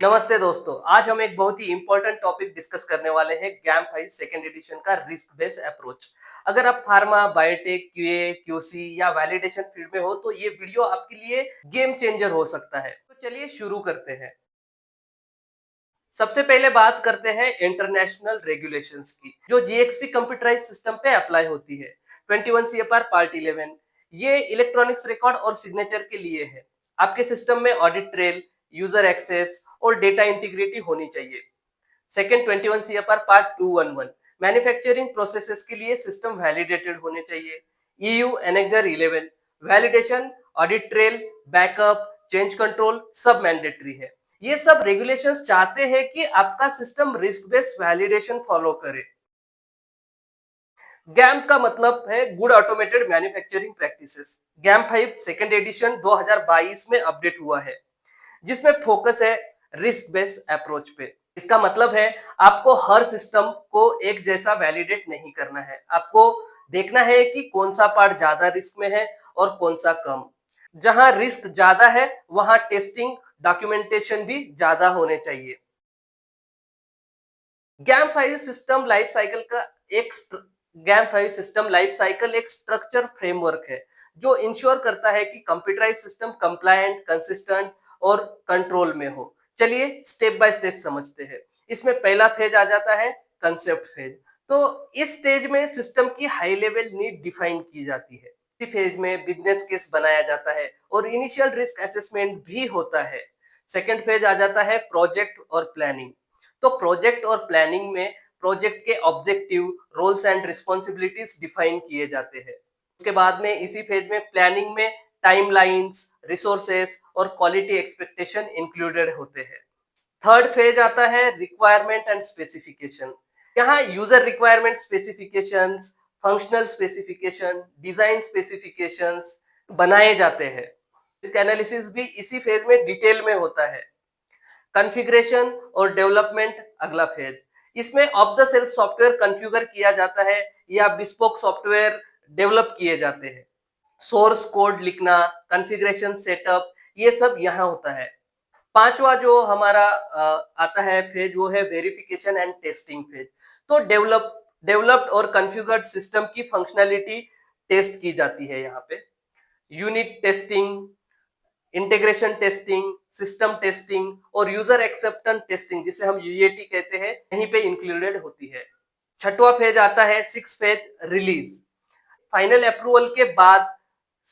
नमस्ते दोस्तों, आज हम एक बहुत ही इंपॉर्टेंट टॉपिक डिस्कस करने वाले हैं गैम 5 सेकेंड एडिशन का रिस्क बेस्ड अप्रोच। अगर आप फार्मा, बायोटेक, क्यूए, क्यूसी या वैलिडेशन फील्ड में हो तो ये वीडियो आपके लिए गेम चेंजर हो सकता है। तो चलिए शुरू करते हैं। सबसे पहले बात करते हैं इंटरनेशनल रेगुलेशंस की, जो जीएक्सपी कंप्यूटराइज सिस्टम पे अप्लाई होती है। 21 सीएफआर पार्ट 11 ये इलेक्ट्रॉनिक्स रिकॉर्ड और सिग्नेचर के लिए है। आपके सिस्टम में ऑडिट ट्रेल, यूजर एक्सेस और डेटा इंटीग्रिटी होनी चाहिए। Second 21 CFR part 211 manufacturing processes के लिए सिस्टम वैलिडेटेड होने चाहिए। EU annexure 11 validation, audit trail, backup, change control सब मैंडेटरी है। ये सब रेगुलेशंस चाहते हैं कि आपका system risk based validation follow करे। गैम का मतलब है गुड ऑटोमेटेड मैन्युफैक्चरिंग प्रैक्टिसेस। गैम 5 सेकेंड एडिशन 2022 में अपडेट हुआ है, जिसमें फोकस है रिस्क बेस्ड अप्रोच पे। इसका मतलब है आपको हर सिस्टम को एक जैसा वैलिडेट नहीं करना है। आपको देखना है कि कौन सा पार्ट ज्यादा रिस्क में है और कौन सा कम। जहां रिस्क ज्यादा है वहां टेस्टिंग, डॉक्यूमेंटेशन भी ज्यादा होने चाहिए। गैम 5 सिस्टम लाइफ साइकिल का एक गैम 5 सिस्टम लाइफ साइकिल एक स्ट्रक्चर फ्रेमवर्क है जो इंश्योर करता है कि कंप्यूटराइज सिस्टम कंप्लायंट, कंसिस्टेंट और कंट्रोल में हो। चलिए स्टेप बाय स्टेप समझते हैं। इसमें पहला फेज आ जाता है कंसेप्ट फेज। तो इस स्टेज में सिस्टम की हाई लेवल नीड डिफाइन की जाती है। इसी फेज में बिजनेस केस बनाया जाता है और इनिशियल रिस्क असेसमेंट भी होता है। सेकेंड फेज आ जाता है प्रोजेक्ट और प्लानिंग। तो प्रोजेक्ट और प्लानिंग में प्रोजेक्ट के objective, roles and responsibilities define किए जाते हैं। उसके बाद में इसी फेज में प्लानिंग में टाइमलाइंस, रिसोर्सेस और क्वालिटी एक्सपेक्टेशन इंक्लूडेड होते हैं। थर्ड फेज आता है रिक्वायरमेंट एंड स्पेसिफिकेशन। यहाँ user requirement specifications, functional specification, design specifications बनाए जाते हैं। इसका एनालिसिस भी इसी फेज में डिटेल में होता है। कॉन्फ़िगरेशन और डेवलपमेंट अगला फेज। इसमें of the self software configure किया जाता है या बिस्पोक सॉफ्टवेयर डेवलप किए जाते हैं। सोर्स कोड लिखना, कॉन्फ़िगरेशन सेटअप, ये सब यहाँ होता है। पांचवा जो हमारा आता है फेज वो है वेरिफिकेशन एंड टेस्टिंग फेज। तो डेवलप्ड और कॉन्फ़िगर्ड सिस्टम की फंक्शनैलिटी टेस्ट की जाती है यहाँ पे। Unit testing, integration testing, system testing और यूजर एक्सेप्टेंस टेस्टिंग, जिसे हम यूएटी कहते हैं, यहीं पे इंक्लूडेड होती है। छठवां फेज आता है six phase release. Final approval के बाद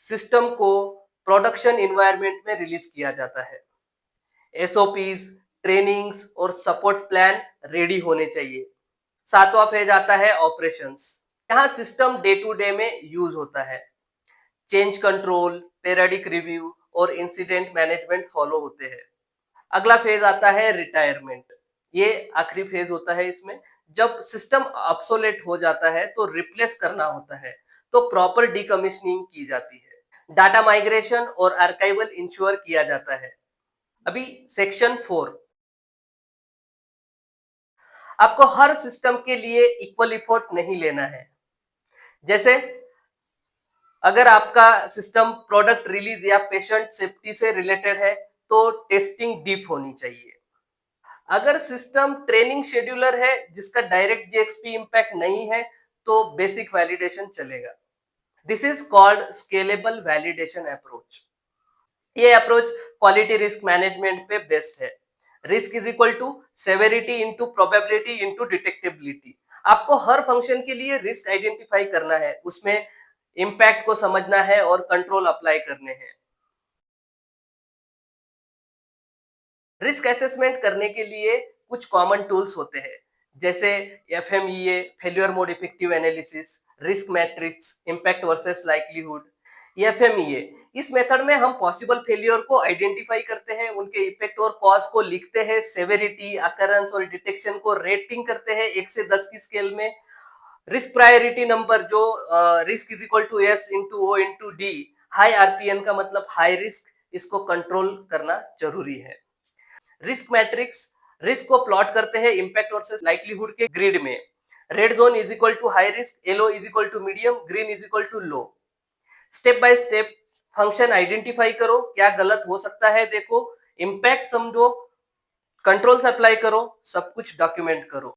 सिस्टम को प्रोडक्शन इन्वायरमेंट में रिलीज किया जाता है। एसओपीज, ट्रेनिंग्स और सपोर्ट प्लान रेडी होने चाहिए। सातवां फेज आता है ऑपरेशंस। यहाँ सिस्टम डे टू डे में यूज होता है। चेंज कंट्रोल, पेरियोडिक रिव्यू और इंसिडेंट मैनेजमेंट फॉलो होते हैं। अगला फेज आता है रिटायरमेंट। ये आखिरी फेज होता है। इसमें जब सिस्टम ऑब्सोलेट हो जाता है तो रिप्लेस करना होता है, तो प्रॉपर डीकमीशनिंग की जाती है। डाटा माइग्रेशन और आर्काइवल इंश्योर किया जाता है। अभी सेक्शन 4। आपको हर सिस्टम के लिए इक्वल एफर्ट नहीं लेना है। जैसे अगर आपका सिस्टम प्रोडक्ट रिलीज या पेशेंट सेफ्टी से रिलेटेड है तो टेस्टिंग डीप होनी चाहिए। अगर सिस्टम ट्रेनिंग शेड्यूलर है जिसका डायरेक्ट जीएक्सपी इंपैक्ट नहीं है तो बेसिक वैलिडेशन चलेगा। This is called scalable validation approach. ये अप्रोच क्वालिटी रिस्क मैनेजमेंट पे बेस्ड है। Risk is equal to severity into probability into detectability. आपको हर फंक्शन के लिए रिस्क आइडेंटिफाई करना है, उसमें इम्पैक्ट को समझना है और कंट्रोल अप्लाई करने हैं। रिस्क असेसमेंट करने के लिए कुछ कॉमन टूल्स होते हैं, जैसे FMEA, failure mode effective analysis, risk matrix, impact versus likelihood. FMEA, इस मेथड में हम पॉसिबल फेलियर को आइडेंटिफाई करते हैं, उनके इफेक्ट और कॉज को लिखते हैं, सेवेरिटी, अकरेंस और डिटेक्शन को रेटिंग करते हैं 1 से 10 की स्केल में। रिस्क प्रायोरिटी नंबर, जो risk is equal to S into O into D, high RPN का मतलब हाई रिस्क, इसको कंट्रोल करना जरूरी है। रिस्क मैट्रिक्स, रिस्क को प्लॉट करते हैं इम्पैक्ट वर्सेस लाइक्लीहुड के ग्रिड में। Red zone is equal to high risk, yellow is equal to medium, green is equal to low. Step by step function identify करो, क्या गलत हो सकता है देखो, इम्पैक्ट समझो, कंट्रोल्स अप्लाई करो, सब कुछ डॉक्यूमेंट करो।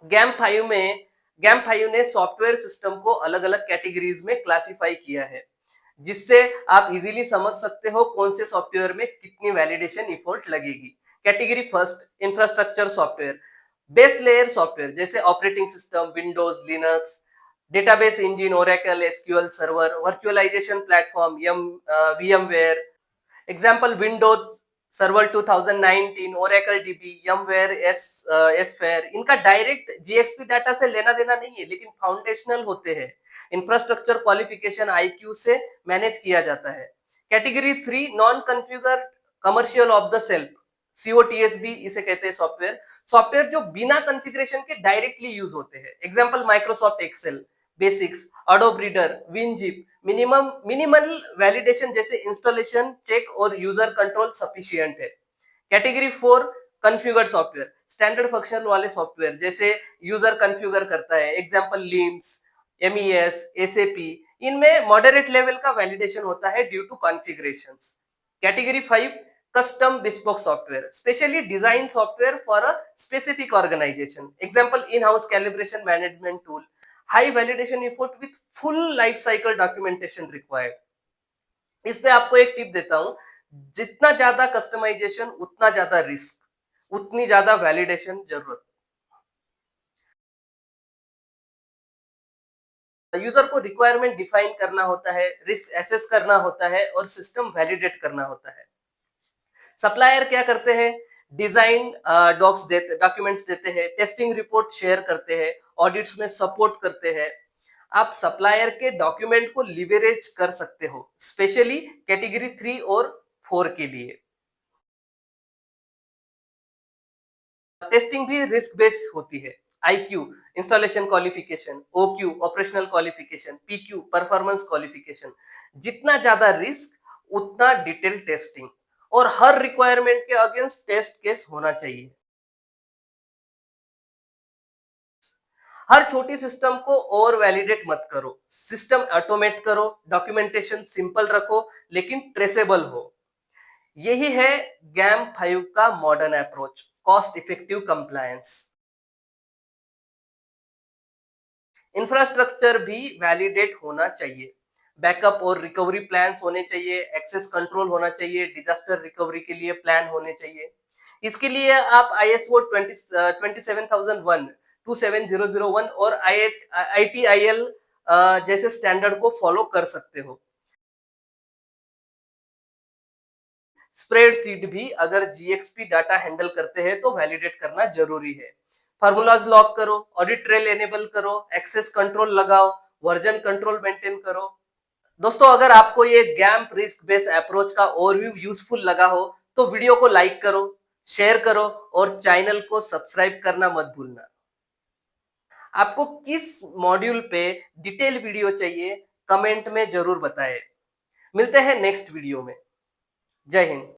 गैम 5 ने सॉफ्टवेयर सिस्टम को अलग अलग कैटेगरीज में क्लासिफाई किया है, जिससे आप इजीली समझ सकते हो कौन से सॉफ्टवेयर में कितनी वैलिडेशन इफोर्ट लगेगी। Category first, infrastructure software, base layer software जैसे operating system, Windows, Linux, database engine, Oracle, SQL server, virtualization platform, VMware. Example Windows server 2019, Oracle DB, VMware, vSphere. इनका डायरेक्ट जीएक्सपी डाटा से लेना देना नहीं है, लेकिन फाउंडेशनल होते हैं। इंफ्रास्ट्रक्चर क्वालिफिकेशन आईक्यू से मैनेज किया जाता है। Category 3, non configure commercial off the self, COTS B इसे कहते हैं सॉफ्टवेयर। सॉफ्टवेयर जो बिना कॉन्फ़िगरेशन के डायरेक्टली यूज होते हैं। Example Microsoft Excel, basics, Adobe Reader, WinZip. Minimal validation जैसे इंस्टॉलेशन चेक और यूजर कंट्रोल सफिशिएंट है। Category 4, configured software, standard function वाले सॉफ्टवेयर जैसे यूजर कॉन्फ़िगर करता है। Example LIMS, MES, SAP. इनमें मॉडरेट लेवल का वैलिडेशन होता है due to configurations. Category 5, custom bespoke software, specially design software for a specific organization. Example in house calibration management tool, high validation effort with full life cycle documentation required. इस पे आपको एक tip देता हूं, जितना ज्यादा कस्टमाइजेशन उतना ज्यादा रिस्क, उतनी ज्यादा वैलिडेशन जरूरत। यूजर को रिक्वायरमेंट डिफाइन करना होता है, रिस्क एसेस करना होता है और सिस्टम वैलिडेट करना होता है। सप्लायर क्या करते हैं, डिजाइन डॉक्स देते, डॉक्यूमेंट्स देते हैं, टेस्टिंग रिपोर्ट शेयर करते हैं, ऑडिट्स में सपोर्ट करते हैं। आप सप्लायर के डॉक्यूमेंट को लिवरेज कर सकते हो, स्पेशली कैटेगरी 3 और 4 के लिए। टेस्टिंग भी रिस्क बेस्ड होती है। IQ, installation qualification, OQ, operational qualification, PQ, performance qualification. जितना ज्यादा रिस्क उतना डिटेल टेस्टिंग, और हर रिक्वायरमेंट के अगेंस्ट टेस्ट केस होना चाहिए। हर छोटी सिस्टम को ओवर वैलिडेट मत करो, सिस्टम ऑटोमेट करो, डॉक्यूमेंटेशन सिंपल रखो लेकिन ट्रेसेबल हो। यही है गैम 5 का modern approach, cost effective compliance. Infrastructure भी वैलिडेट होना चाहिए, बैकअप और रिकवरी प्लान्स होने चाहिए, एक्सेस कंट्रोल होना चाहिए, डिजास्टर रिकवरी के लिए प्लान होने चाहिए। इसके लिए आप आईएसओ 27001, 27001 और आईटीआईएल जैसे स्टैंडर्ड को फॉलो कर सकते हो। स्प्रेडशीट भी अगर जीएक्सपी डाटा हैंडल करते हैं तो वैलिडेट करना जरूरी है। फार्मूलाज लॉक करो, ऑडिट ट्रेल एनेबल करो, एक्सेस कंट्रोल लगाओ, वर्जन कंट्रोल मेंटेन करो। दोस्तों, अगर आपको ये गैम्प रिस्क बेस्ड अप्रोच का ओवरव्यू यूजफुल लगा हो तो वीडियो को लाइक करो, शेयर करो और चैनल को सब्सक्राइब करना मत भूलना। आपको किस मॉड्यूल पे डिटेल वीडियो चाहिए, कमेंट में जरूर बताएं। मिलते हैं नेक्स्ट वीडियो में। जय हिंद।